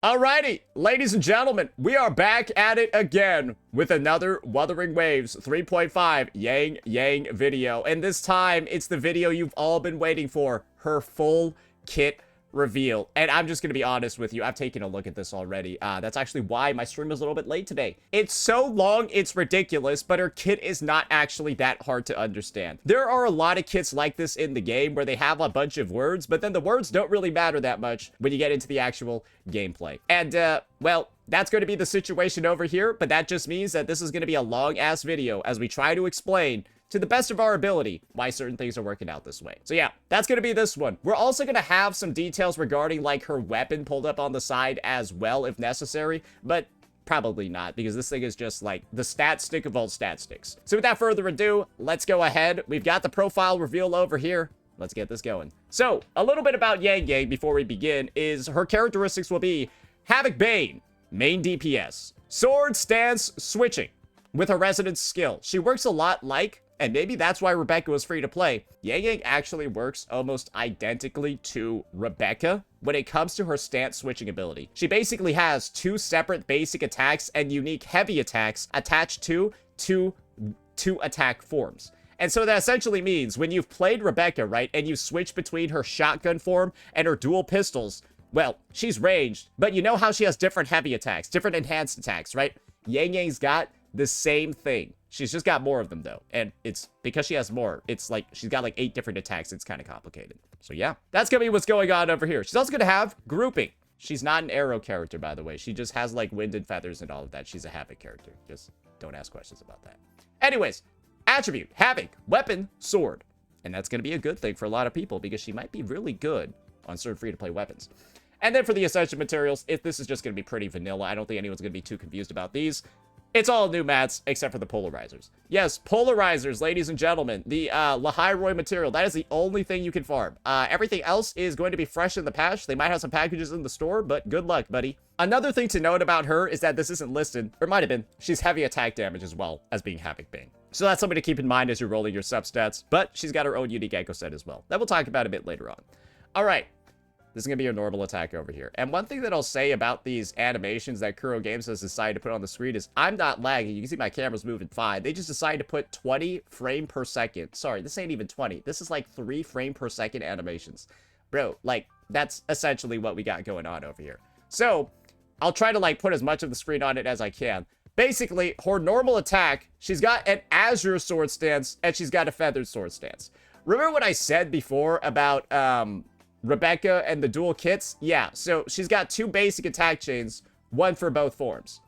Alrighty, ladies and gentlemen, we are back at it again with another Wuthering Waves 3.5 Yangyang video. And this time, it's the video you've all been waiting for, her full kit reveal. And I'm just going to be honest with you, I've taken a look at this already. That's actually why my stream was a little bit late today. It's so long, it's ridiculous, but her kit is not actually that hard to understand. There are a lot of kits like this in the game where they have a bunch of words, but then the words don't really matter that much when you get into the actual gameplay. And, well, that's going to be the situation over here, but that just means that this is going to be a long-ass video as we try to explain to the best of our ability why certain things are working out this way. So yeah, that's going to be this one. We're also going to have some details regarding like her weapon pulled up on the side as well if necessary, but probably not because this thing is just like the stat stick of all stat sticks. So without further ado, let's go ahead. We've got the profile reveal over here. Let's get this going. So a little bit about Yangyang before we begin is her characteristics will be Havoc Bane, main DPS, sword stance switching with her resonance skill. She works a lot like, and maybe that's why Rebecca was free to play, Yangyang actually works almost identically to Rebecca when it comes to her stance switching ability. She basically has two separate basic attacks and unique heavy attacks attached to two attack forms. And so that essentially means when you've played Rebecca, right, and you switch between her shotgun form and her dual pistols, well, she's ranged, but you know how she has different heavy attacks, different enhanced attacks, right? Yangyang's got the same thing. She's just got more of them, though. And it's because she has more. It's like she's got like 8 different attacks. It's kind of complicated. So yeah, that's going to be what's going on over here. She's also going to have grouping. She's not an arrow character, by the way. She just has like wind and feathers and all of that. She's a Havoc character. Just don't ask questions about that. Anyways, attribute, Havoc, weapon, sword. And that's going to be a good thing for a lot of people because she might be really good on certain free-to-play weapons. And then for the essential materials, if this is just going to be pretty vanilla, I don't think anyone's going to be too confused about these. It's all new mats, except for the polarizers. Yes, polarizers, ladies and gentlemen. The Lahairoi material, that is the only thing you can farm. Everything else is going to be fresh in the patch. They might have some packages in the store, but good luck, buddy. Another thing to note about her is that this isn't listed, or might have been. She's heavy attack damage as well as being Havoc Bane. So that's something to keep in mind as you're rolling your substats, but she's got her own unique echo set as well. That we'll talk about a bit later on. All right. This is going to be your normal attack over here. And one thing that I'll say about these animations that Kuro Games has decided to put on the screen is I'm not lagging. You can see my camera's moving fine. They just decided to put 20 frame per second. Sorry, this ain't even 20. This is like 3 frame per second animations. Bro, like, that's essentially what we got going on over here. So, I'll try to like put as much of the screen on it as I can. Basically, her normal attack, she's got an azure sword stance and she's got a feathered sword stance. Remember what I said before about, Rebecca and the dual kits? Yeah, so she's got 2 basic attack chains, 1 for both forms.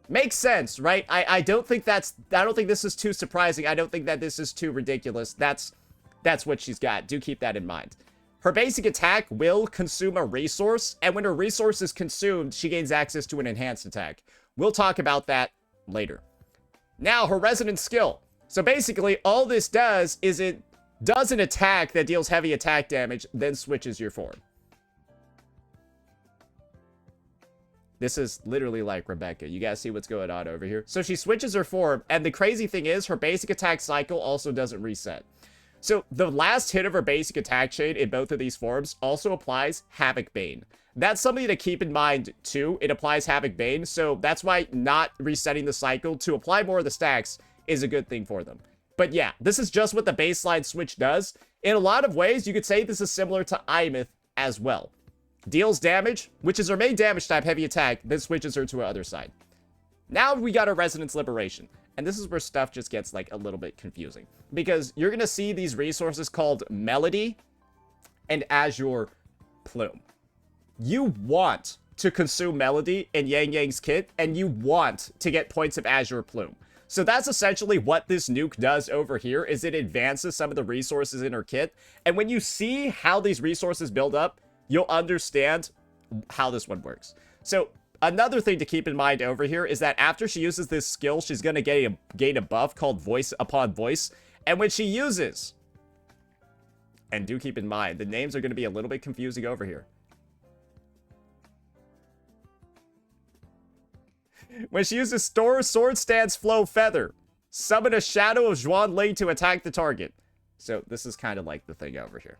Makes sense, right? I don't think this is too surprising. I don't think that this is too ridiculous. That's what she's got. Do keep that in mind. Her basic attack will consume a resource, and when her resource is consumed, she gains access to an enhanced attack. We'll talk about that later. Now, her resonance skill. So basically, all this does is it does an attack that deals heavy attack damage, then switches your form. This is literally like Rebecca. You guys see what's going on over here? So she switches her form, and the crazy thing is her basic attack cycle also doesn't reset. So the last hit of her basic attack chain in both of these forms also applies Havoc Bane. That's something to keep in mind too. It applies Havoc Bane, so that's why not resetting the cycle to apply more of the stacks is a good thing for them. But yeah, this is just what the baseline switch does. In a lot of ways, you could say this is similar to Imith as well. Deals damage, which is her main damage type, heavy attack, then switches her to her other side. Now we got our Resonance Liberation. And this is where stuff just gets like a little bit confusing. Because you're going to see these resources called Melody and Azure Plume. You want to consume Melody in Yangyang's kit, and you want to get points of Azure Plume. So that's essentially what this nuke does over here, is it advances some of the resources in her kit. And when you see how these resources build up, you'll understand how this one works. So another thing to keep in mind over here is that after she uses this skill, she's going to gain a buff called Voice Upon Voice. And when she uses, and do keep in mind, the names are going to be a little bit confusing over here. When she uses Sword Stance Flow Feather, summon a Shadow of Xuanling to attack the target. So this is kind of like the thing over here.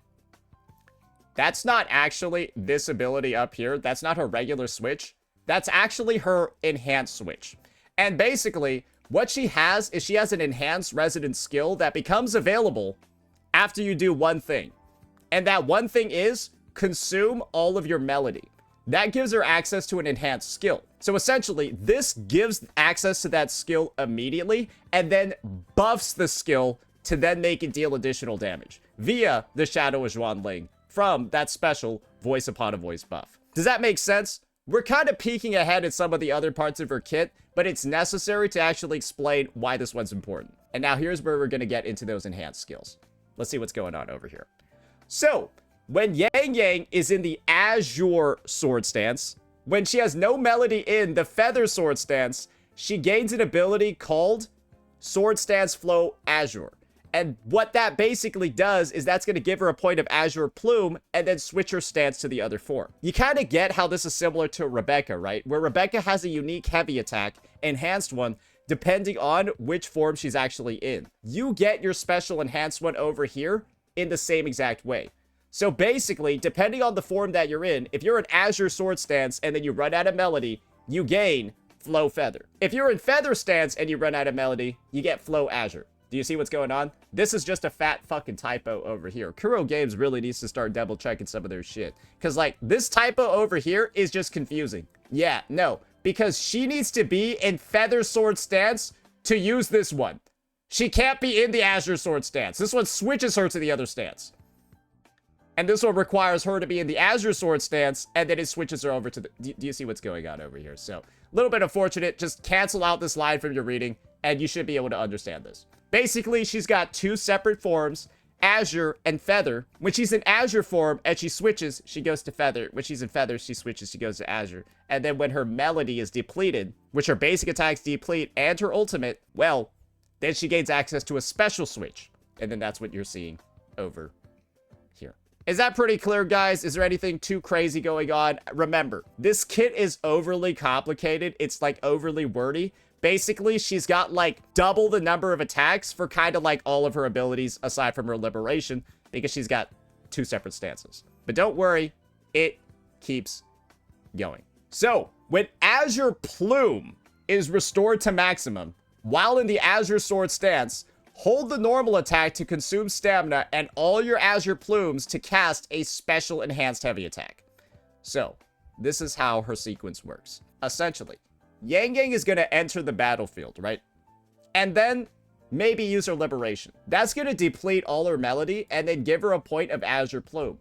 That's not actually this ability up here. That's not her regular switch. That's actually her enhanced switch. And basically, what she has is she has an enhanced resident skill that becomes available after you do one thing. And that one thing is consume all of your melody. That gives her access to an enhanced skill. So essentially, this gives access to that skill immediately and then buffs the skill to then make it deal additional damage via the Shadow of Xuanling from that special voice upon a voice buff. Does that make sense? We're kind of peeking ahead at some of the other parts of her kit, but it's necessary to actually explain why this one's important. And now here's where we're going to get into those enhanced skills. Let's see what's going on over here. So, when Yangyang is in the Azure sword stance, when she has no melody in the Feather sword stance, she gains an ability called Sword Stance Flow Azure. And what that basically does is that's going to give her a point of Azure Plume and then switch her stance to the other form. You kind of get how this is similar to Rebecca, right? Where Rebecca has a unique heavy attack, enhanced one, depending on which form she's actually in. You get your special enhanced one over here in the same exact way. So basically, depending on the form that you're in, if you're in Azure Sword Stance and then you run out of melody, you gain Flow Feather. If you're in Feather Stance and you run out of melody, you get Flow Azure. Do you see what's going on? This is just a fat fucking typo over here. Kuro Games really needs to start double checking some of their shit. Because, like, this typo over here is just confusing. Yeah, no. Because she needs to be in Feather Sword Stance to use this one. She can't be in the Azure Sword Stance. This one switches her to the other stance. And this one requires her to be in the Azure Sword Stance, and then it switches her over to the... Do you see what's going on over here? So, a little bit unfortunate. Just cancel out this line from your reading, and you should be able to understand this. Basically, she's got two separate forms, Azure and Feather. When she's in Azure form and she switches, she goes to Feather. When she's in Feather, she switches, she goes to Azure. And then when her melody is depleted, which her basic attacks deplete and her ultimate, well, then she gains access to a special switch. And then that's what you're seeing over here. Is that pretty clear, guys? Is there anything too crazy going on? Remember, this kit is overly complicated. It's like overly wordy. Basically, she's got like double the number of attacks for kind of like all of her abilities aside from her liberation because she's got two separate stances. But don't worry, it keeps going. So, when Azure Plume is restored to maximum, while in the Azure Sword stance, hold the normal attack to consume stamina and all your Azure Plumes to cast a special enhanced heavy attack. So, this is how her sequence works. Essentially, Yangyang is going to enter the battlefield, right? And then maybe use her liberation. That's going to deplete all her melody and then give her a point of Azure Plume.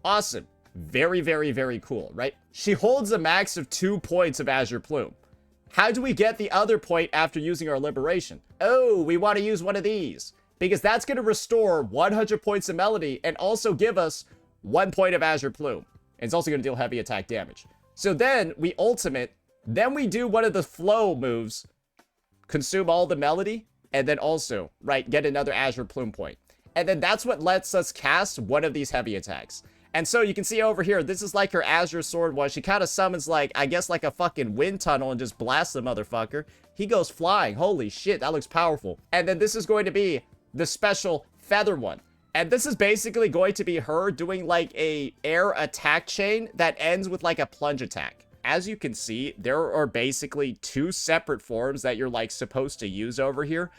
Awesome. Very, very, very cool, right? She holds a max of 2 points of Azure Plume. How do we get the other point after using our liberation? Oh, we want to use one of these. Because that's going to restore 100 points of melody and also give us 1 point of Azure Plume. And it's also going to deal heavy attack damage. So then we ultimate. Then we do one of the flow moves, consume all the melody, and then also, right, get another Azure Plume point. And then that's what lets us cast one of these heavy attacks. And so you can see over here, this is like her Azure Sword one. She kind of summons like, I guess like a fucking wind tunnel and just blasts the motherfucker. He goes flying. Holy shit, that looks powerful. And then this is going to be the special Feather one. And this is basically going to be her doing like a air attack chain that ends with like a plunge attack. As you can see, there are basically 2 separate forms that you're like supposed to use over here.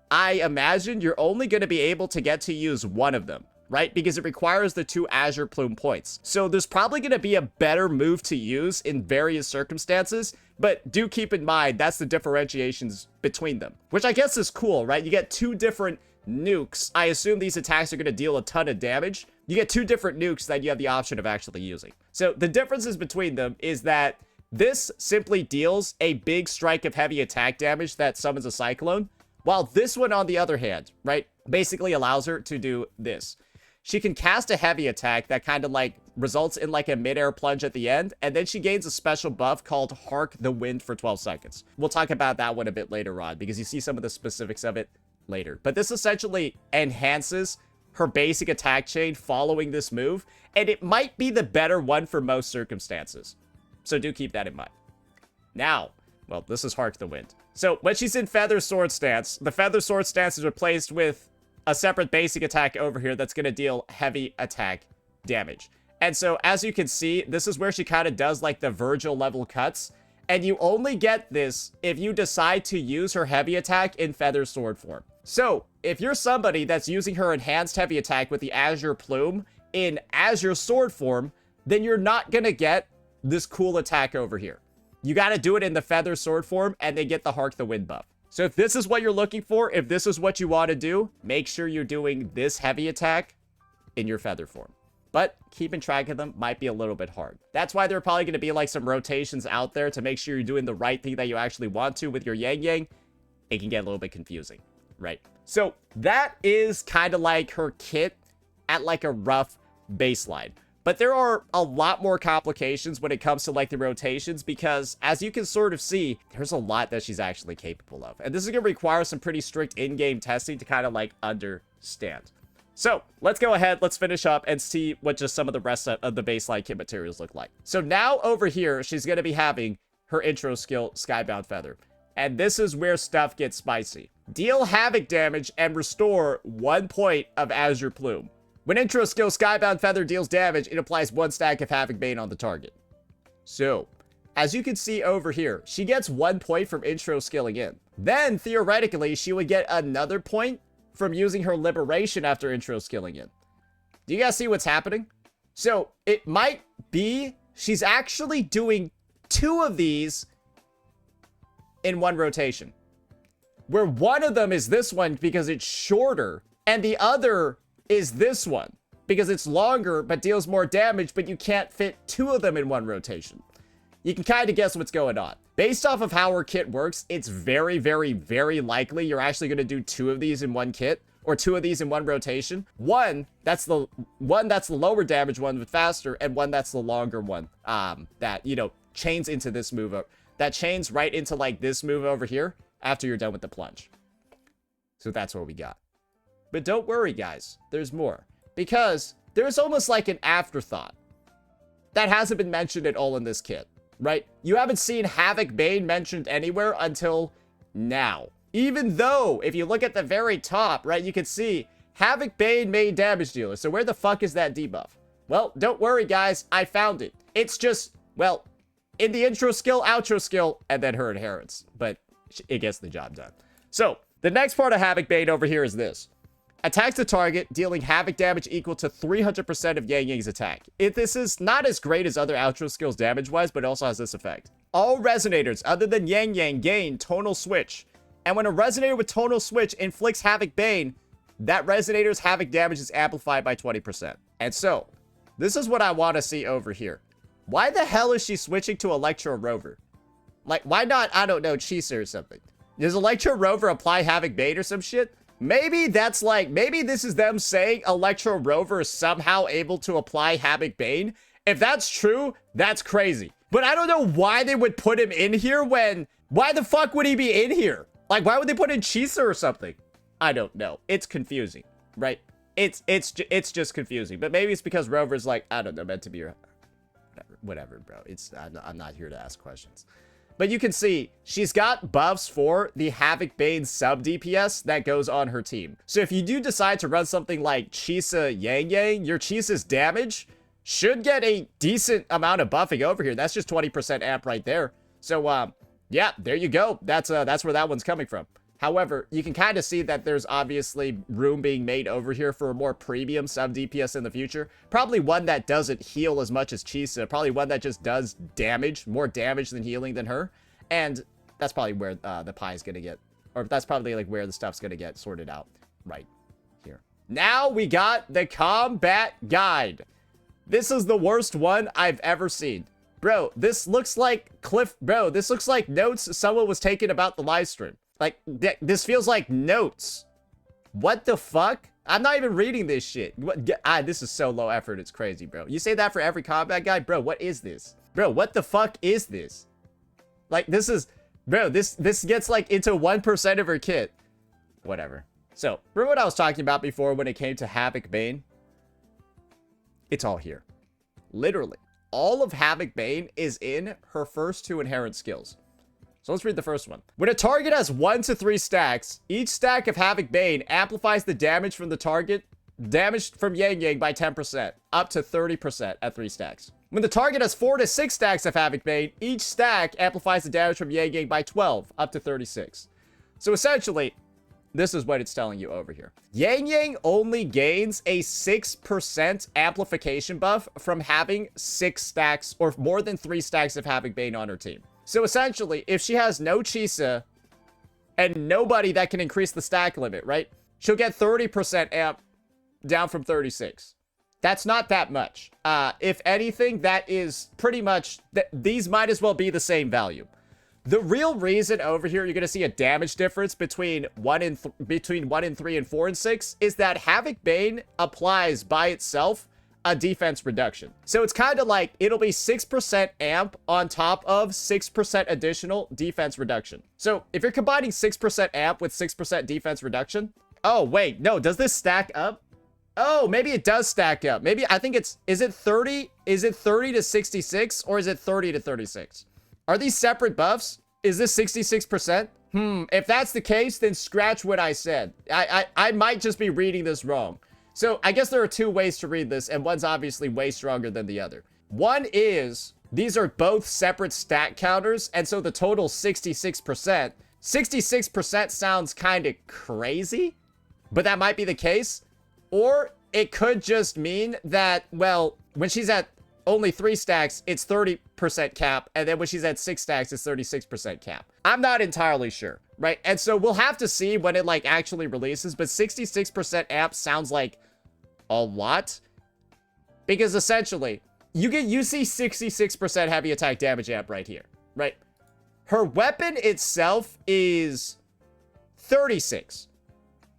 I imagine you're only going to be able to get to use one of them, right? Because it requires the 2 Azure Plume points. So there's probably going to be a better move to use in various circumstances, but do keep in mind that's the differentiations between them, which I guess is cool, right? You get 2 different nukes. I assume these attacks are going to deal a ton of damage. You get 2 different nukes that you have the option of actually using. So the differences between them is that this simply deals a big strike of heavy attack damage that summons a cyclone, while this one, on the other hand, right, basically allows her to do this. She can cast a heavy attack that kind of like results in like a mid-air plunge at the end, and then she gains a special buff called Hark the Wind for 12 seconds. We'll talk about that one a bit later on because you see some of the specifics of it later. But this essentially enhances her basic attack chain following this move, and it might be the better one for most circumstances. So do keep that in mind. Now, well, this is Hark the Wind. So when she's in Feather Sword stance, the Feather Sword stance is replaced with a separate basic attack over here that's going to deal heavy attack damage. And so as you can see, this is where she kind of does like the Virgil level cuts. And you only get this if you decide to use her heavy attack in Feather Sword form. So if you're somebody that's using her enhanced heavy attack with the Azure Plume in Azure Sword form, then you're not going to get this cool attack over here. You got to do it in the Feather Sword form and they get the Hark the Wind buff. So if this is what you're looking for, if this is what you want to do, make sure you're doing this heavy attack in your Feather form. But keeping track of them might be a little bit hard. That's why there are probably going to be like some rotations out there to make sure you're doing the right thing that you actually want to with your Yangyang. It can get a little bit confusing, right? So that is kind of like her kit at like a rough baseline. But there are a lot more complications when it comes to like the rotations because as you can sort of see, there's a lot that she's actually capable of. And this is going to require some pretty strict in-game testing to kind of like understand. So let's go ahead, let's finish up and see what just some of the rest of the baseline kit materials look like. So now over here, she's going to be having her intro skill, Skybound Feather. And this is where stuff gets spicy. Deal havoc damage and restore 1 point of Azure Plume. When intro skill Skybound Feather deals damage, it applies 1 stack of Havoc Bane on the target. So, as you can see over here, she gets 1 point from intro skilling in. Then, theoretically, she would get another point from using her Liberation after intro skilling in. Do you guys see what's happening? So, it might be she's actually doing 2 of these in 1 rotation. Where one of them is this one because it's shorter, and the other is this one because it's longer but deals more damage, but you can't fit 2 of them in 1 rotation. You can kind of guess what's going on. Based off of how her kit works, it's very, very, very likely you're actually going to do 2 of these in 1 kit or 2 of these in 1 rotation. One that's the lower damage one with faster, and one that's the longer one that, you know, chains into this move. That chains right into like this move over here after you're done with the plunge. So that's what we got. But don't worry, guys. There's more. Because there's almost like an afterthought that hasn't been mentioned at all in this kit, right? You haven't seen Havoc Bane mentioned anywhere until now. Even though, if you look at the very top, right, you can see Havoc Bane main damage dealer. So where the fuck is that debuff? Well, don't worry, guys. I found it. It's just, well, in the intro skill, outro skill, and then her inheritance. But it gets the job done. So, the next part of Havoc Bane over here is this. Attacks the target, dealing havoc damage equal to 300% of Yangyang's attack. This is not as great as other outro skills damage-wise, but it also has this effect. All resonators other than Yangyang gain tonal switch. And when a resonator with tonal switch inflicts Havoc Bane, that resonator's havoc damage is amplified by 20%. And so, this is what I want to see over here. Why the hell is she switching to Electro Rover? Like, why not, I don't know, Chisa or something? Does Electro Rover apply Havoc Bane or some shit? Maybe that's like, maybe this is them saying Electro Rover is somehow able to apply Havoc Bane. If that's true, that's crazy. But I don't know why they would put him in here when, why the fuck would he be in here? Like, why would they put in Chisa or something? I don't know. It's confusing, right? It's just confusing. But maybe it's because Rover's like, I don't know, meant to be, whatever, bro. I'm not here to ask questions. But you can see, she's got buffs for the Havoc Bane sub DPS that goes on her team. So if you do decide to run something like Chisa Yangyang, your Chisa's damage should get a decent amount of buffing over here. That's just 20% amp right there. So, yeah, there you go. That's where that one's coming from. However, you can kind of see that there's obviously room being made over here for a more premium sub DPS in the future. Probably one that doesn't heal as much as Chisa. Probably one that just does damage, more damage than healing than her. And that's probably where the pie is going to get, or that's probably like where the stuff's going to get sorted out right here. Now we got the combat guide. This is the worst one I've ever seen. Bro, this looks like this looks like notes someone was taking about the live stream. Like, this feels like notes. What the fuck? I'm not even reading this shit. This is so low effort, it's crazy, bro. You say that for every combat guide? Bro, what is this? Bro, what the fuck is this? Like, this is... Bro, this gets, like, into 1% of her kit. Whatever. So, remember what I was talking about before when it came to Havoc Bane? It's all here. Literally. All of Havoc Bane is in her first 2 inherent skills. So let's read the first one. When a target has 1 to 3 stacks, each stack of Havoc Bane amplifies the damage from the target damage from Yangyang by 10%, up to 30% at 3 stacks. When the target has 4 to 6 stacks of Havoc Bane, each stack amplifies the damage from Yangyang by 12, up to 36. So essentially, this is what it's telling you over here. Yangyang only gains a 6% amplification buff from having 6 stacks or more than 3 stacks of Havoc Bane on her team. So essentially, if she has no Chisa and nobody that can increase the stack limit, right? She'll get 30% amp down from 36. That's not that much. If anything, that is pretty much... these might as well be the same value. The real reason over here you're going to see a damage difference between 1 and 3 and 4 and 6 is that Havoc Bane applies by itself a defense reduction. So it's kind of like it'll be 6% amp on top of 6% additional defense reduction. So if you're combining 6% amp with 6% defense reduction... Oh, wait, no, does this stack up? Oh, maybe it does stack up. Maybe, I think it's... Is it 30? Is it 30 to 66 or is it 30 to 36? Are these separate buffs? Is this 66%? If that's the case, then scratch what I said. I might just be reading this wrong. So I guess there are 2 ways to read this, and one's obviously way stronger than the other. One is, these are both separate stat counters, and so the total 66%. 66% sounds kind of crazy, but that might be the case. Or it could just mean that, well, when she's at only 3 stacks, it's 30% cap. And then when she's at 6 stacks, it's 36% cap. I'm not entirely sure, right? And so we'll have to see when it, like, actually releases. But 66% amp sounds like a lot. Because essentially, you see 66% heavy attack damage amp right here, right? Her weapon itself is 36.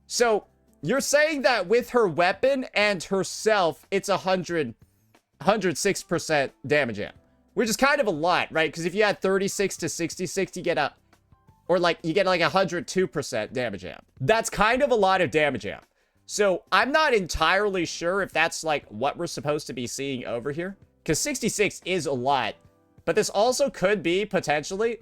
So you're saying that with her weapon and herself, it's 106% damage amp, which is kind of a lot, right? Because if you add 36 to 66, you get like 102% damage amp. That's kind of a lot of damage amp. So I'm not entirely sure if that's like what we're supposed to be seeing over here, because 66 is a lot. But this also could be potentially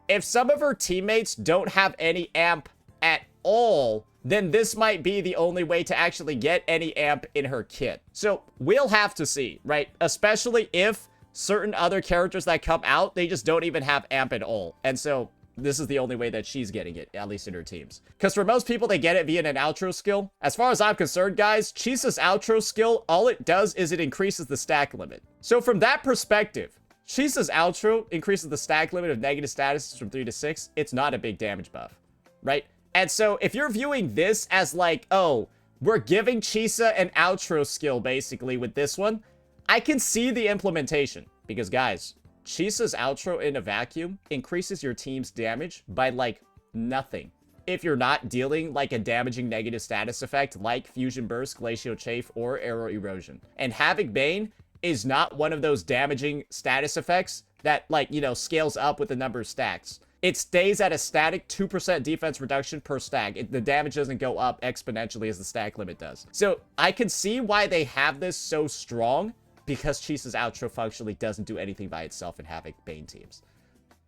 if some of her teammates don't have any amp at all, then this might be the only way to actually get any amp in her kit. So we'll have to see, right? Especially if certain other characters that come out, they just don't even have amp at all. And so this is the only way that she's getting it, at least in her teams. Because for most people, they get it via an outro skill. As far as I'm concerned, guys, Chisa's outro skill, all it does is it increases the stack limit. So from that perspective, Chisa's outro increases the stack limit of negative statuses from 3 to 6. It's not a big damage buff, right? And so if you're viewing this as like, oh, we're giving Chisa an outro skill basically with this one, I can see the implementation. Because guys, Chisa's outro in a vacuum increases your team's damage by like nothing. If you're not dealing like a damaging negative status effect like Fusion Burst, Glacial Chafe, or Arrow Erosion. And Havoc Bane is not one of those damaging status effects that like, you know, scales up with the number of stacks. It stays at a static 2% defense reduction per stack. The damage doesn't go up exponentially as the stack limit does. So I can see why they have this so strong, because Chisa's outro functionally doesn't do anything by itself in Havoc Bane teams.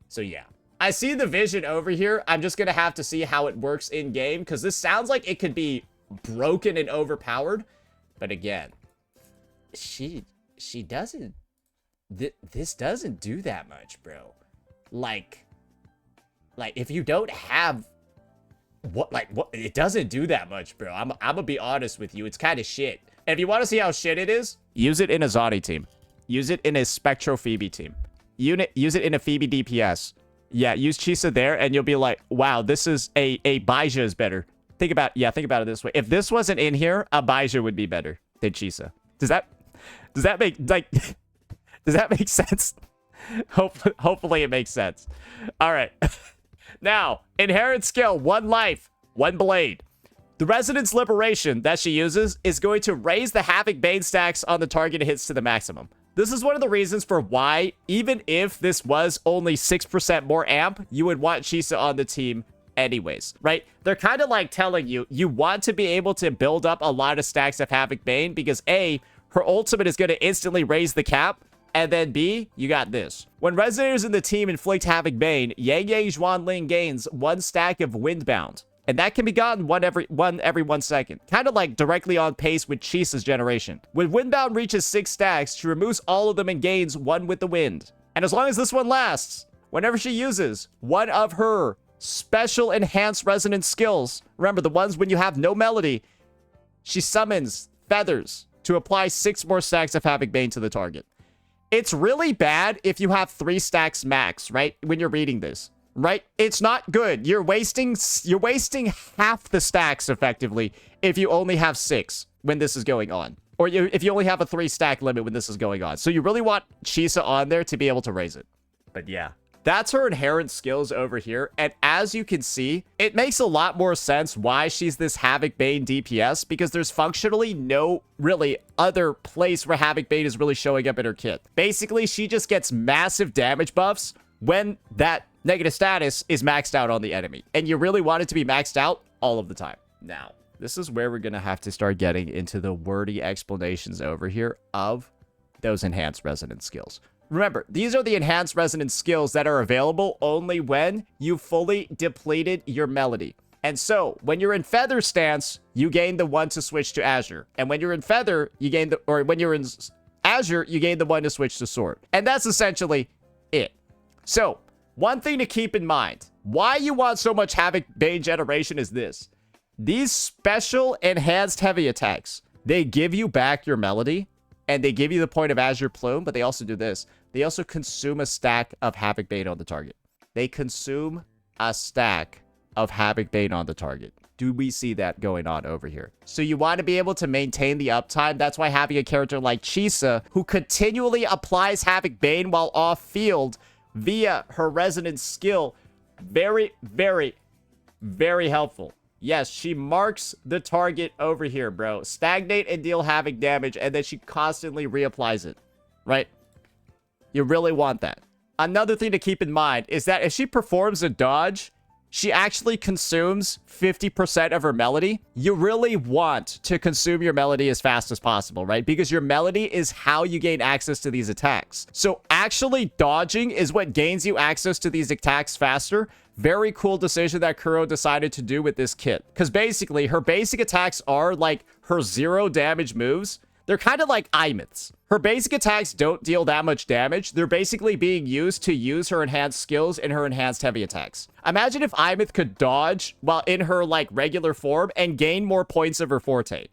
So yeah. I see the vision over here. I'm just going to have to see how it works in game, because this sounds like it could be broken and overpowered. But again, she doesn't... This doesn't do that much, bro. Like, if you don't have... What, it doesn't do that much, bro. I'm gonna be honest with you. It's kind of shit. And if you want to see how shit it is, use it in a Zoni team. Use it in a Spectro Phoebe team. Use it in a Phoebe DPS. Yeah, use Chisa there, and you'll be like, wow, this is a Baija is better. Think about it this way. If this wasn't in here, a Baija would be better than Chisa. Does that make, like, does that make sense? Hopefully it makes sense. All right. Now, inherent skill, 1 life, 1 blade. The Resonance Liberation that she uses is going to raise the Havoc Bane stacks on the target hits to the maximum. This is one of the reasons for why, even if this was only 6% more amp, you would want Chisa on the team anyways, right? They're kind of like telling you, you want to be able to build up a lot of stacks of Havoc Bane because A, her ultimate is going to instantly raise the cap, and then B, you got this. When Resonators in the team inflict Havoc Bane, Yangyang Xuanling gains 1 stack of Windbound. And that can be gotten every 1 second. Kind of like directly on pace with Chisa's generation. When Windbound reaches 6 stacks, she removes all of them and gains 1 with the wind. And as long as this one lasts, whenever she uses one of her special enhanced resonance skills, remember the ones when you have no melody, she summons feathers to apply 6 more stacks of Havoc Bane to the target. It's really bad if you have 3 stacks max, right? When you're reading this, right? It's not good. You're wasting half the stacks effectively if you only have 6 when this is going on. Or if you only have a 3 stack limit when this is going on. So you really want Chisa on there to be able to raise it. But yeah, that's her inherent skills over here. And as you can see, it makes a lot more sense why she's this Havoc Bane DPS, because there's functionally no really other place where Havoc Bane is really showing up in her kit. Basically, she just gets massive damage buffs when that negative status is maxed out on the enemy. And you really want it to be maxed out all of the time. Now, this is where we're going to have to start getting into the wordy explanations over here of those enhanced resonance skills. Remember, these are the enhanced resonance skills that are available only when you fully depleted your melody. And so, when you're in Feather stance, you gain the 1 to switch to Azure. And when you're in Feather, you gain the, or when you're in Azure, you gain the 1 to switch to Sword. And that's essentially it. So, one thing to keep in mind, why you want so much Havoc Bane generation is this. These special enhanced heavy attacks, they give you back your melody, and they give you the point of Azure Plume, but they also do this. They also consume a stack of Havoc Bane on the target. They consume a stack of Havoc Bane on the target. Do we see that going on over here? So you want to be able to maintain the uptime. That's why having a character like Chisa, who continually applies Havoc Bane while off field via her resonance skill, very, very, very helpful. Yes, she marks the target over here, bro. Stagnate and deal Havoc damage, and then she constantly reapplies it, right? You really want that. Another thing to keep in mind is that if she performs a dodge, she actually consumes 50% of her melody. You really want to consume your melody as fast as possible, right? Because your melody is how you gain access to these attacks. So actually dodging is what gains you access to these attacks faster. Very cool decision that Kuro decided to do with this kit. Because basically, her basic attacks are like her 0 damage moves. They're kind of like Imiths. Her basic attacks don't deal that much damage. They're basically being used to use her enhanced skills in her enhanced heavy attacks. Imagine if Imith could dodge while in her like regular form and gain more points of her Forte.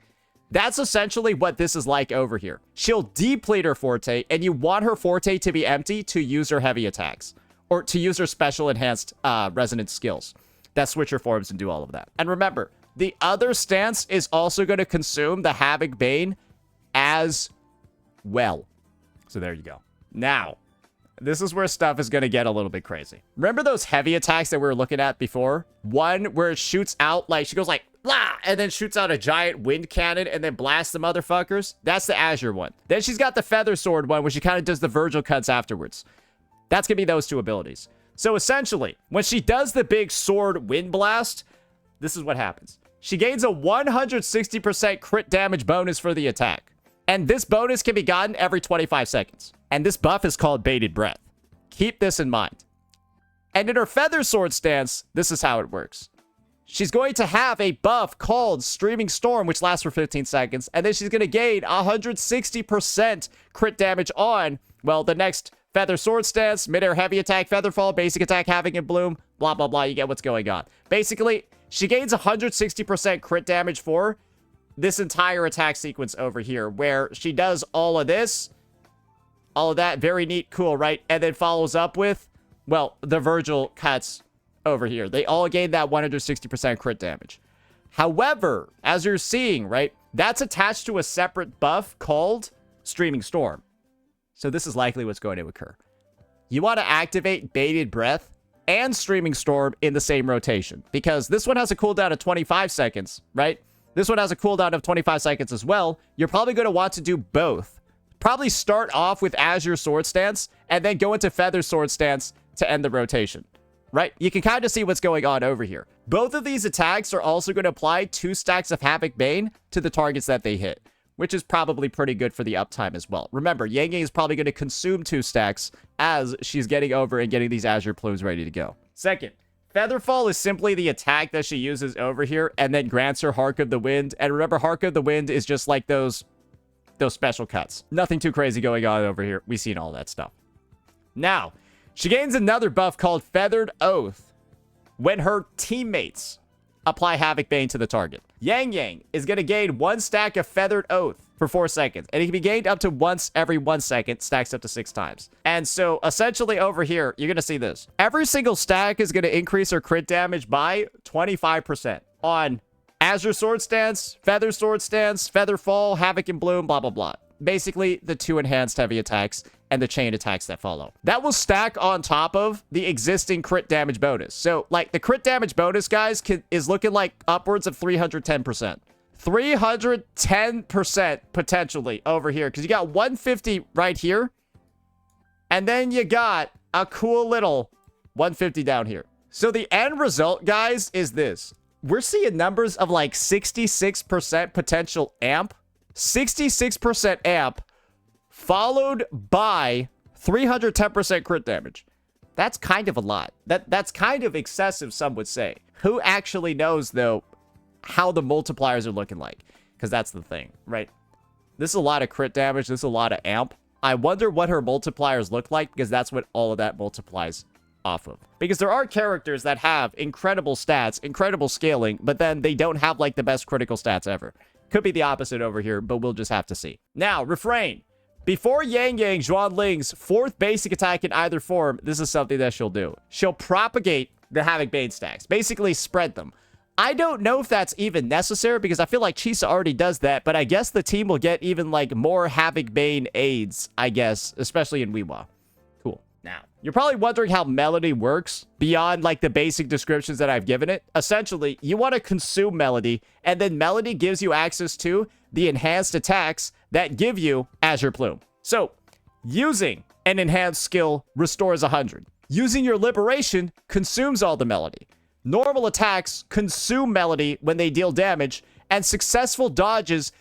That's essentially what this is like over here. She'll deplete her Forte, and you want her Forte to be empty to use her heavy attacks. Or to use her special enhanced resonance skills that switch her forms and do all of that. And remember, the other stance is also going to consume the Havoc Bane as well. So there you go. Now, this is where stuff is going to get a little bit crazy. Remember those heavy attacks that we were looking at before? One where it shoots out, like, she goes like, blah, and then shoots out a giant wind cannon and then blasts the motherfuckers? That's the Azure one. Then she's got the Feather Sword one, where she kind of does the Virgil cuts afterwards. That's going to be those 2 abilities. So essentially, when she does the big sword wind blast, this is what happens. She gains a 160% crit damage bonus for the attack. And this bonus can be gotten every 25 seconds. And this buff is called Bated Breath. Keep this in mind. And in her Feather Sword stance, this is how it works. She's going to have a buff called Streaming Storm, which lasts for 15 seconds. And then she's going to gain 160% crit damage on, well, the next Feather Sword stance, midair heavy attack, Featherfall, basic attack, Havoc and Bloom, blah, blah, blah. You get what's going on. Basically, she gains 160% crit damage for this entire attack sequence over here, where she does all of this, all of that. Very neat, cool, right? And then follows up with, well, the Virgil cuts over here. They all gain that 160% crit damage. However, as you're seeing, right, that's attached to a separate buff called Streaming Storm. So this is likely what's going to occur. You want to activate Bated Breath and Streaming Storm in the same rotation, because this one has a cooldown of 25 seconds, right? This one has a cooldown of 25 seconds as well. You're probably going to want to do both. Probably start off with Azure Sword Stance and then go into Feather Sword Stance to end the rotation, right? You can kind of see what's going on over here. Both of these attacks are also going to apply 2 stacks of Havoc Bane to the targets that they hit, which is probably pretty good for the uptime as well. Remember, Yangyang is probably going to consume 2 stacks as she's getting over and getting these Azure Plumes ready to go. Second, Featherfall is simply the attack that she uses over here and then grants her Hark of the Wind. And remember, Hark of the Wind is just like those special cuts. Nothing too crazy going on over here. We've seen all that stuff. Now, she gains another buff called Feathered Oath when her teammates apply Havoc Bane to the target. Yangyang is going to gain 1 stack of Feathered Oath for 4 seconds. And it can be gained up to once every 1 second, stacks up to 6 times. And so essentially over here, you're going to see this. Every single stack is going to increase her crit damage by 25% on Azure Sword Stance, Feather Sword Stance, Feather Fall, Havoc and Bloom, blah, blah, blah. Basically, the 2 enhanced heavy attacks and the chain attacks that follow. That will stack on top of the existing crit damage bonus. So, like, the crit damage bonus, guys, is looking like upwards of 310%. 310% potentially over here, because you got 150 right here, and then you got a cool little 150 down here. So the end result, guys, is this. We're seeing numbers of like 66% potential amp, 66% amp, followed by 310% crit damage. That's kind of a lot. That's kind of excessive, some would say. Who actually knows, though, how the multipliers are looking like? Because that's the thing, right? This is a lot of crit damage. This is a lot of amp. I wonder what her multipliers look like, because that's what all of that multiplies off of. Because there are characters that have incredible stats, incredible scaling, but then they don't have like the best critical stats ever. Could be the opposite over here, but we'll just have to see. Now, refrain. Before Yangyang Xuanling's 4th basic attack in either form, this is something that she'll do. She'll propagate the Havoc Bane stacks. Basically, spread them. I don't know if that's even necessary, because I feel like Chisa already does that, but I guess the team will get even, like, more Havoc Bane aids, I guess, especially in Weewa. Cool. Now, you're probably wondering how Melody works beyond, like, the basic descriptions that I've given it. Essentially, you want to consume Melody, and then Melody gives you access to the enhanced attacks that give you Azure Plume. So, using an enhanced skill restores 100. Using your Liberation consumes all the Melody. Normal attacks consume Melody when they deal damage, and successful dodges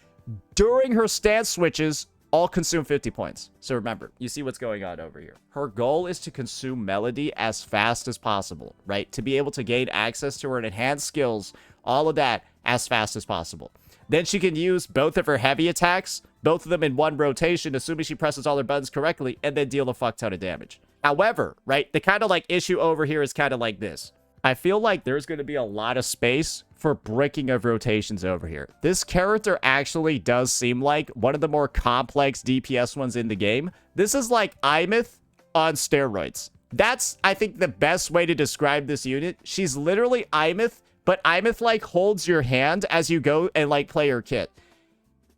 during her stance switches all consume 50 points. So remember, you see what's going on over here. Her goal is to consume Melody as fast as possible, right? To be able to gain access to her enhanced skills, all of that as fast as possible. Then she can use both of her heavy attacks, both of them in one rotation, assuming she presses all her buttons correctly, and then deal a fuck ton of damage. However, right, the kind of like issue over here is kind of like this. I feel like there's going to be a lot of space for breaking of rotations over here. This character actually does seem like one of the more complex DPS ones in the game. This is like Imeth on steroids. That's, I think, the best way to describe this unit. She's literally Imeth, but Imeth, like, holds your hand as you go and, like, play your kit.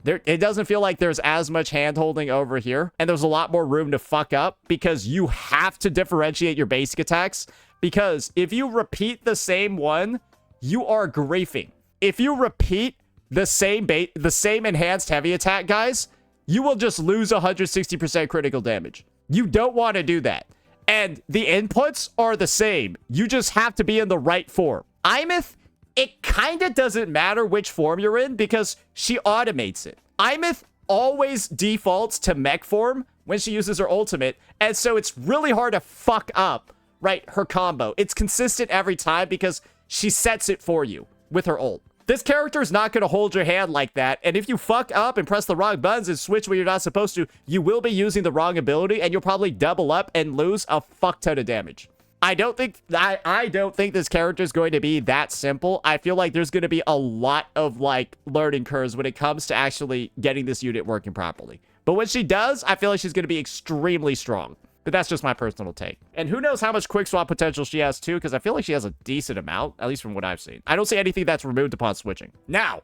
It doesn't feel like there's as much hand-holding over here, and there's a lot more room to fuck up, because you have to differentiate your basic attacks. Because if you repeat the same one, you are griefing. If you repeat the same enhanced heavy attack, guys, you will just lose 160% critical damage. You don't want to do that. And the inputs are the same. You just have to be in the right form. Imeth, it kind of doesn't matter which form you're in, because she automates it. Imeth always defaults to mech form when she uses her ultimate, and so it's really hard to fuck up, right, her combo. It's consistent every time because she sets it for you with her ult. This character is not going to hold your hand like that, and if you fuck up and press the wrong buttons and switch when you're not supposed to, you will be using the wrong ability, and you'll probably double up and lose a fuck ton of damage. I don't think this character is going to be that simple. I feel like there's going to be a lot of, like, learning curves when it comes to actually getting this unit working properly. But when she does, I feel like she's going to be extremely strong. But that's just my personal take. And who knows how much quick swap potential she has too, because I feel like she has a decent amount, at least from what I've seen. I don't see anything that's removed upon switching. Now,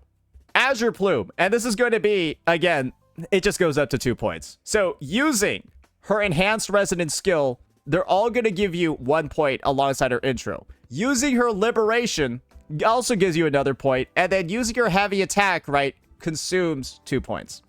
Azure Plume. And this is going to be, again, it just goes up to 2 points. So using her enhanced resonance skill, they're all going to give you 1 point alongside her intro. Using her Liberation also gives you another point. And then using her heavy attack, right, consumes 2 points.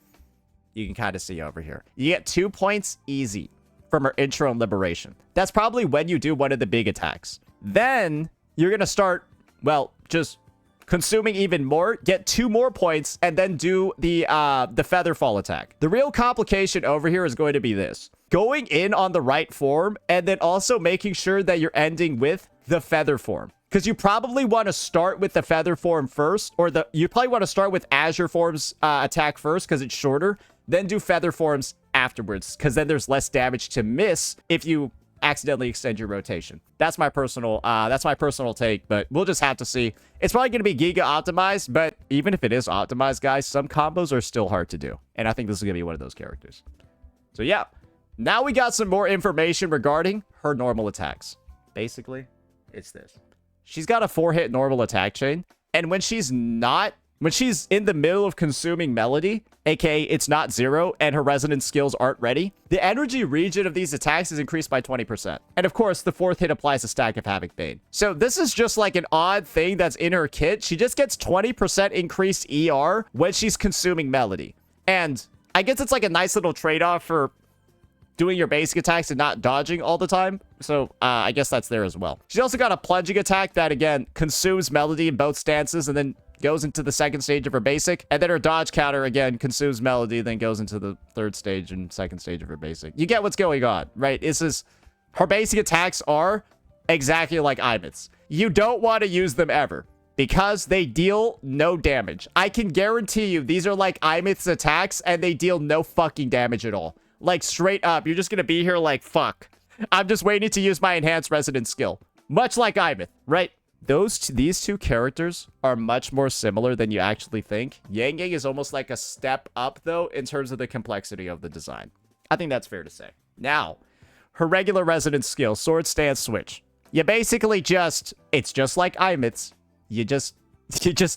You can kind of see over here. You get 2 points easy from her intro and Liberation. That's probably when you do one of the big attacks. Then you're going to start, well, just consuming even more, get 2 more points, and then do the Featherfall attack. The real complication over here is going to be this. going in on the right form and then also making sure that you're ending with the feather form. Because you probably want to start with the feather form first, or you probably want to start with Azure form's attack first because it's shorter, then do feather forms afterwards, because then there's less damage to miss if you accidentally extend your rotation. That's my personal take, but we'll just have to see. It's probably going to be Giga optimized, but even if it is optimized, guys, some combos are still hard to do. And I think this is going to be one of those characters. So yeah, now we got some more information regarding her normal attacks. Basically, it's this. She's got a 4-hit normal attack chain, and when she's in the middle of consuming Melody, aka it's not 0, and her resonance skills aren't ready, the energy region of these attacks is increased by 20%. And of course, the 4th hit applies a stack of Havoc Bane. So this is just like an odd thing that's in her kit. She just gets 20% increased ER when she's consuming Melody. And I guess it's like a nice little trade-off for doing your basic attacks and not dodging all the time. So I guess that's there as well. She's also got a plunging attack that, again, consumes Melody in both stances and then goes into the second stage of her basic. And then her dodge counter, again, consumes Melody, then goes into the third stage and second stage of her basic. You get what's going on, right? Her basic attacks are exactly like Imith's. You don't want to use them ever, because they deal no damage. I can guarantee you these are like Imith's attacks, and they deal no fucking damage at all. Like, straight up, you're just gonna be here like, fuck, I'm just waiting to use my enhanced resonance skill. Much like Imith, right? These two characters are much more similar than you actually think. Yangyang is almost like a step up, though, in terms of the complexity of the design. I think that's fair to say. Now, her regular resonance skill, Sword Stance Switch. You basically it's just like Imith's. You just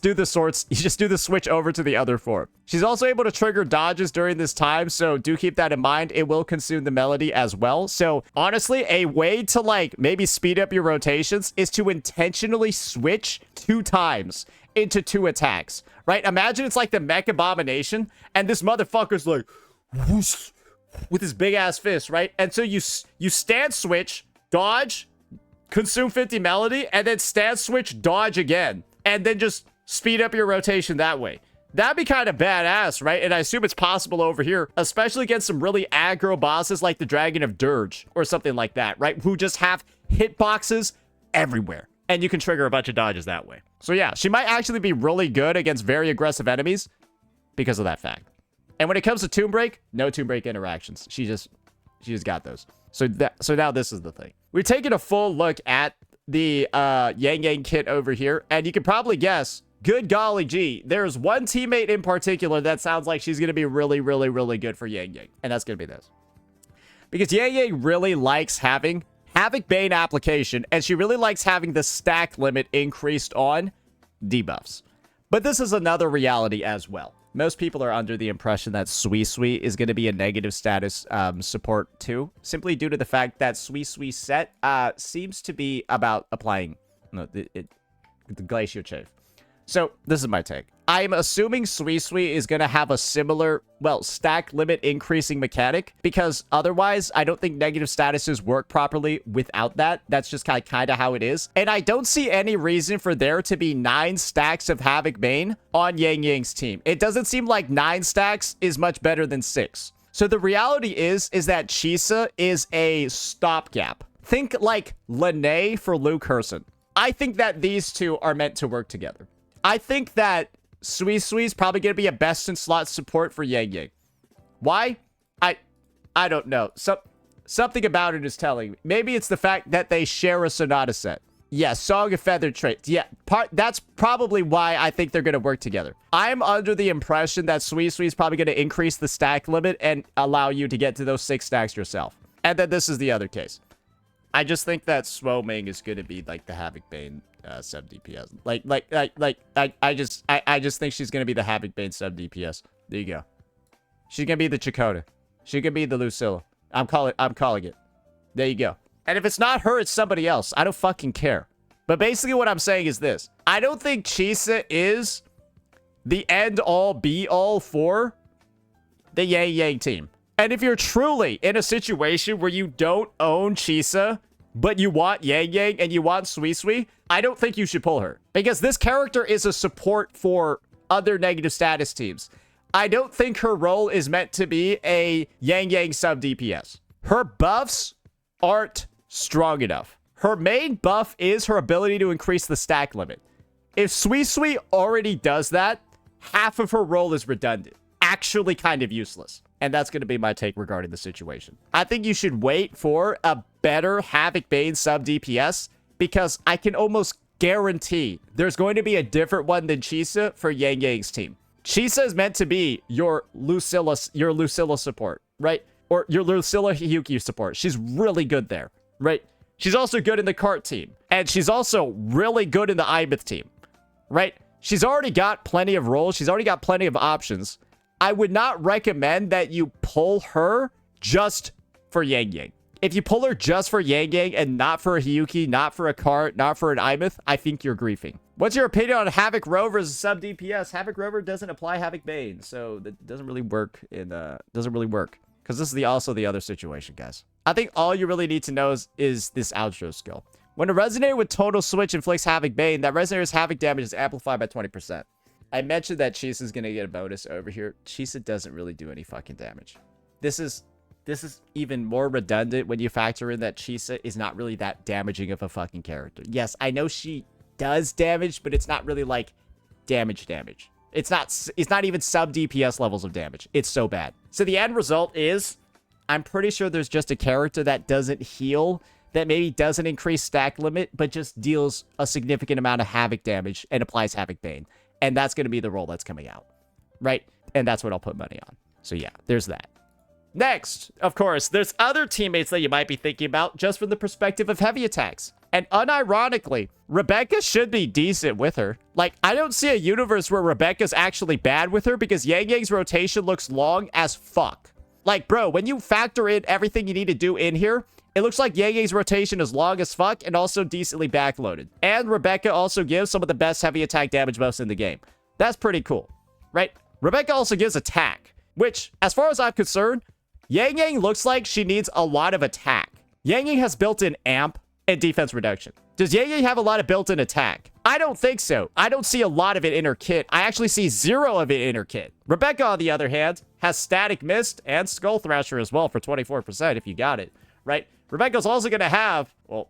do the switch over to the other form. She's also able to trigger dodges during this time, so do keep that in mind. It will consume the Melody as well. So honestly, a way to like maybe speed up your rotations is to intentionally switch 2 times into 2 attacks, right? Imagine it's like the Mech Abomination, and this motherfucker's like whoosh, with his big ass fist, right? And so you stance switch, dodge, consume 50 Melody, and then stance switch, dodge again. And then just speed up your rotation that way. That'd be kind of badass, right? And I assume it's possible over here, especially against some really aggro bosses like the Dragon of Dirge or something like that, right? Who just have hitboxes everywhere. And you can trigger a bunch of dodges that way. So yeah, she might actually be really good against very aggressive enemies because of that fact. And when it comes to Tomb Break, no Tomb Break interactions. She just got those. So now this is the thing. We're taking a full look at the Yangyang kit over here, and you can probably guess, good golly gee, there's one teammate in particular that sounds like she's gonna be really, really, really good for Yangyang, and that's gonna be this. Because Yangyang really likes having Havoc Bane application, and she really likes having the stack limit increased on debuffs. But this is another reality as well. Most people are under the impression that Sui Sui is going to be a negative status support too, simply due to the fact that Sui Sui set seems to be about applying the Glacier Chafe. So this is my take. I'm assuming Sui Sui is going to have a similar, well, stack limit increasing mechanic, because otherwise I don't think negative statuses work properly without that. That's just kind of how it is. And I don't see any reason for there to be 9 stacks of Havoc Bane on Yangyang's team. It doesn't seem like 9 stacks is much better than 6. So the reality is that Chisa is a stopgap. Think like Lene for Luke Herson. I think that these two are meant to work together. I think that Sui Sui is probably going to be a best-in-slot support for Yangyang. Why? I don't know. Something about it is telling me. Maybe it's the fact that they share a Sonata set. Yeah, Song of Feathered traits. Yeah, that's probably why I think they're going to work together. I'm under the impression that Sui Sui is probably going to increase the stack limit and allow you to get to those 6 stacks yourself. And then this is the other case. I just think that Xuanling is going to be like the Havoc Bane 7 DPS. I just think she's gonna be the Havoc Bane 7 DPS. There you go. She's gonna be the Chakota. She could be the Lucilla. I'm calling it. There you go. And if it's not her, it's somebody else. I don't fucking care. But basically what I'm saying is this. I don't think Chisa is the end-all, be-all for the Yangyang team. And if you're truly in a situation where you don't own Chisa, but you want Yangyang and you want Sui Sui, I don't think you should pull her. Because this character is a support for other negative status teams. I don't think her role is meant to be a Yangyang sub DPS. her buffs aren't strong enough. Her main buff is her ability to increase the stack limit. If Sui already does that, half of her role is redundant. Actually kind of useless. And that's going to be my take regarding the situation. I think you should wait for a better Havoc Bane sub DPS, because I can almost guarantee there's going to be a different one than Chisa for Yangyang's team. Chisa is meant to be your Lucilla support, right? Or your Lucilla Hiyuki support. She's really good there, right? She's also good in the cart team. And she's also really good in the Ibith team, right? She's already got plenty of roles. She's already got plenty of options. I would not recommend that you pull her just for Yangyang. If you pull her just for Yangyang and not for a Hiyuki, not for a cart, not for an Ibith, I think you're griefing. What's your opinion on Havoc Rover as a sub DPS? Havoc Rover doesn't apply Havoc Bane, so that doesn't really work. Because this is also the other situation, guys. I think all you really need to know is this outro skill. When a Resonator with Total Switch inflicts Havoc Bane, that Resonator's Havoc damage is amplified by 20%. I mentioned that Chisa's going to get a bonus over here. Chisa doesn't really do any fucking damage. This is even more redundant when you factor in that Chisa is not really that damaging of a fucking character. Yes, I know she does damage, but it's not really like damage. It's not even sub DPS levels of damage. It's so bad. So the end result is, I'm pretty sure there's just a character that doesn't heal, that maybe doesn't increase stack limit, but just deals a significant amount of Havoc damage and applies Havoc Bane. And that's going to be the role that's coming out, right? And that's what I'll put money on. So yeah, there's that. Next, of course, there's other teammates that you might be thinking about just from the perspective of heavy attacks. And unironically, Rebecca should be decent with her. Like, I don't see a universe where Rebecca's actually bad with her because Yangyang's rotation looks long as fuck. Like, bro, when you factor in everything you need to do in here, it looks like Yangyang's rotation is long as fuck and also decently backloaded. And Rebecca also gives some of the best heavy attack damage buffs in the game. That's pretty cool, right? Rebecca also gives attack, which, as far as I'm concerned, Yangyang looks like she needs a lot of attack. Yangyang has built-in amp and defense reduction. Does Yangyang have a lot of built-in attack? I don't think so. I don't see a lot of it in her kit. I actually see 0 of it in her kit. Rebecca, on the other hand, has Static Mist and Skull Thrasher as well for 24% if you got it, right? Rebecca's also going to have, well,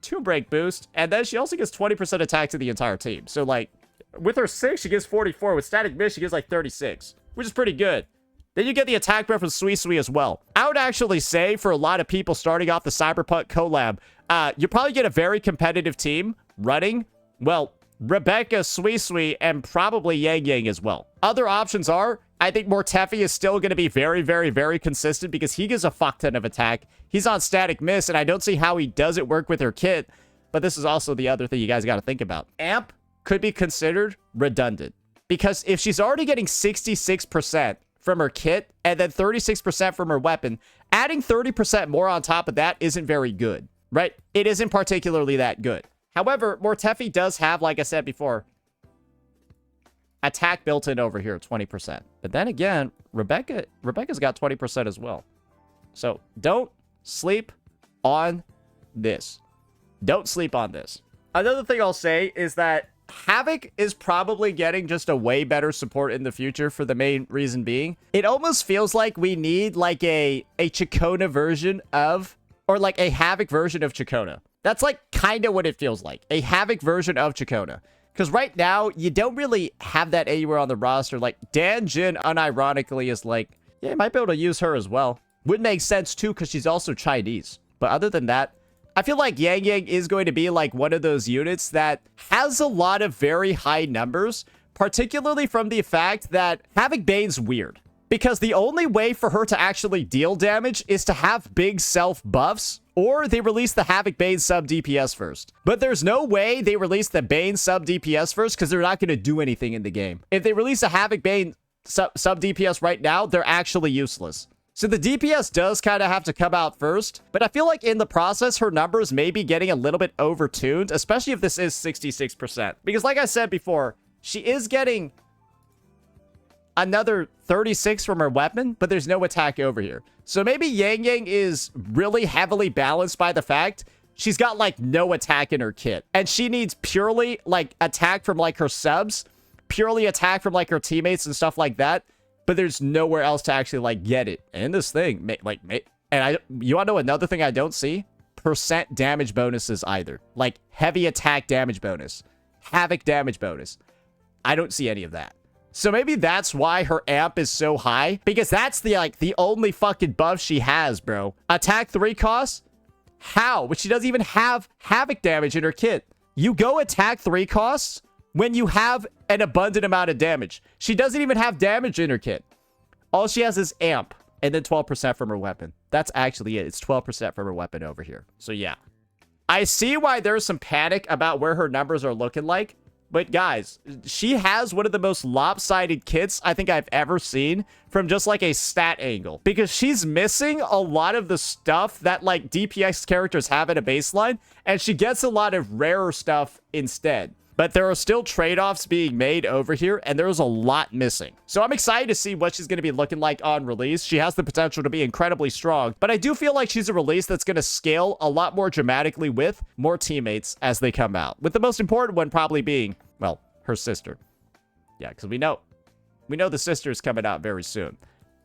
2 break boost, and then she also gets 20% attack to the entire team. So, like, with her 6, she gives 44. With Static Mist, she gives, like, 36, which is pretty good. Then you get the attack buff from Sui as well. I would actually say, for a lot of people starting off the Cyberpunk collab, you probably get a very competitive team running, well, Rebecca, Sui, and probably Yangyang as well. Other options are, I think Mortefi is still going to be very, very, very consistent because he gives a fuck ton of attack. He's on Static Mist, and I don't see how he doesn't work with her kit, but this is also the other thing you guys got to think about. Amp could be considered redundant because if she's already getting 66% from her kit and then 36% from her weapon, adding 30% more on top of that isn't very good, right? It isn't particularly that good. However, Mortefi does have, like I said before, attack built in over here, 20%. But then again, Rebecca's got 20% as well. So don't sleep on this. Don't sleep on this. Another thing I'll say is that Havoc is probably getting just a way better support in the future for the main reason being, it almost feels like we need like a Chikona version of, or like a Havoc version of Chikona. That's like kind of what it feels like. A Havoc version of Chikona. Because right now, you don't really have that anywhere on the roster. Like, Dan Jin, unironically, is like, yeah, you might be able to use her as well. Would make sense, too, because she's also Chinese. But other than that, I feel like Yangyang is going to be like one of those units that has a lot of very high numbers, particularly from the fact that Havoc Bane's weird. Because the only way for her to actually deal damage is to have big self buffs, or they release the Havoc Bane sub DPS first. But there's no way they release the Bane sub DPS first because they're not going to do anything in the game. If they release a Havoc Bane sub DPS right now, they're actually useless. So the DPS does kind of have to come out first, but I feel like in the process, her numbers may be getting a little bit overtuned, especially if this is 66%. Because like I said before, she is getting another 36 from her weapon, but there's no attack over here. So maybe Yangyang is really heavily balanced by the fact she's got like no attack in her kit. And she needs purely like attack from like her subs, purely attack from like her teammates and stuff like that. But there's nowhere else to actually like get it. And this thing, And you want to know another thing I don't see? Percent damage bonuses either. Like heavy attack damage bonus, havoc damage bonus. I don't see any of that. So maybe that's why her amp is so high, because that's the only fucking buff she has, bro. Attack 3 costs? How? But she doesn't even have havoc damage in her kit. You go attack 3 costs when you have an abundant amount of damage. She doesn't even have damage in her kit. All she has is amp and then 12% from her weapon. That's actually it. It's 12% from her weapon over here. So yeah. I see why there's some panic about where her numbers are looking like. But guys, she has one of the most lopsided kits I think I've ever seen from just like a stat angle. Because she's missing a lot of the stuff that like DPX characters have at a baseline. And she gets a lot of rarer stuff instead. But there are still trade-offs being made over here, and there's a lot missing. So I'm excited to see what she's going to be looking like on release. She has the potential to be incredibly strong, but I do feel like she's a release that's going to scale a lot more dramatically with more teammates as they come out. With the most important one probably being, well, her sister. Yeah, because we know the sister is coming out very soon.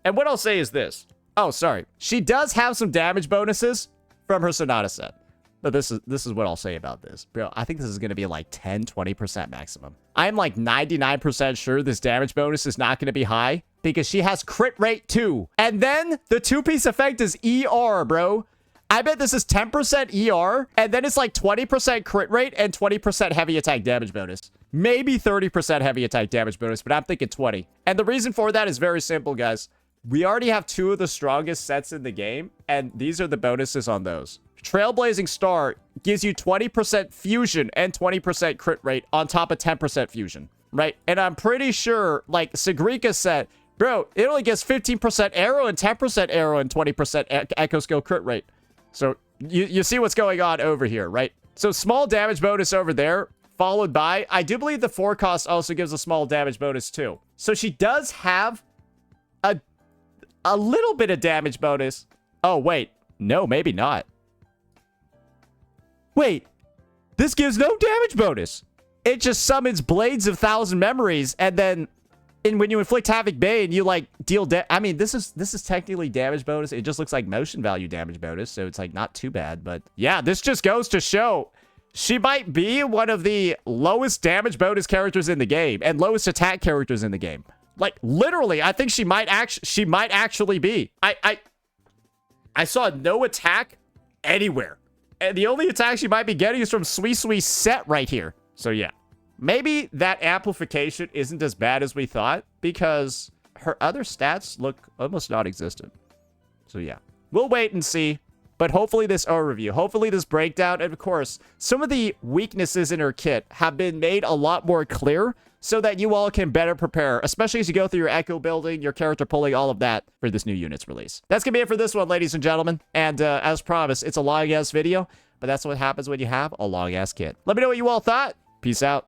And what I'll say is this. Oh, sorry. She does have some damage bonuses from her Sonata set. But this is what I'll say about this. Bro, I think this is going to be like 10-20% maximum. I'm like 99% sure this damage bonus is not going to be high because she has crit rate 2. And then the 2-piece effect is ER, bro. I bet this is 10% ER, and then it's like 20% crit rate and 20% heavy attack damage bonus. Maybe 30% heavy attack damage bonus, but I'm thinking 20. And the reason for that is very simple, guys. We already have 2 of the strongest sets in the game, and these are the bonuses on those. Trailblazing Star gives you 20% fusion and 20% crit rate on top of 10% fusion, right? And I'm pretty sure, like, Sagrika said, bro, it only gets 15% arrow and 10% arrow and 20% echo skill crit rate. So you see what's going on over here, right? So small damage bonus over there, followed by, I do believe the 4 cost also gives a small damage bonus too. So she does have a little bit of damage bonus. Oh, wait. No, maybe not. Wait, this gives no damage bonus. It just summons Blades of 1,000 Memories, and then when you inflict Havoc Bane, you like deal I mean, this is technically damage bonus. It just looks like motion value damage bonus, so it's like not too bad. But yeah, this just goes to show she might be one of the lowest damage bonus characters in the game and lowest attack characters in the game. Like literally, I think she might actually be. I saw no attack anywhere. And the only attack she might be getting is from Sui set right here. So yeah, maybe that amplification isn't as bad as we thought because her other stats look almost non-existent. So yeah, we'll wait and see. But hopefully this overview, hopefully this breakdown, and of course, some of the weaknesses in her kit have been made a lot more clear so that you all can better prepare, especially as you go through your echo building, your character pulling, all of that for this new unit's release. That's going to be it for this one, ladies and gentlemen. And as promised, it's a long-ass video, but that's what happens when you have a long-ass kit. Let me know what you all thought. Peace out.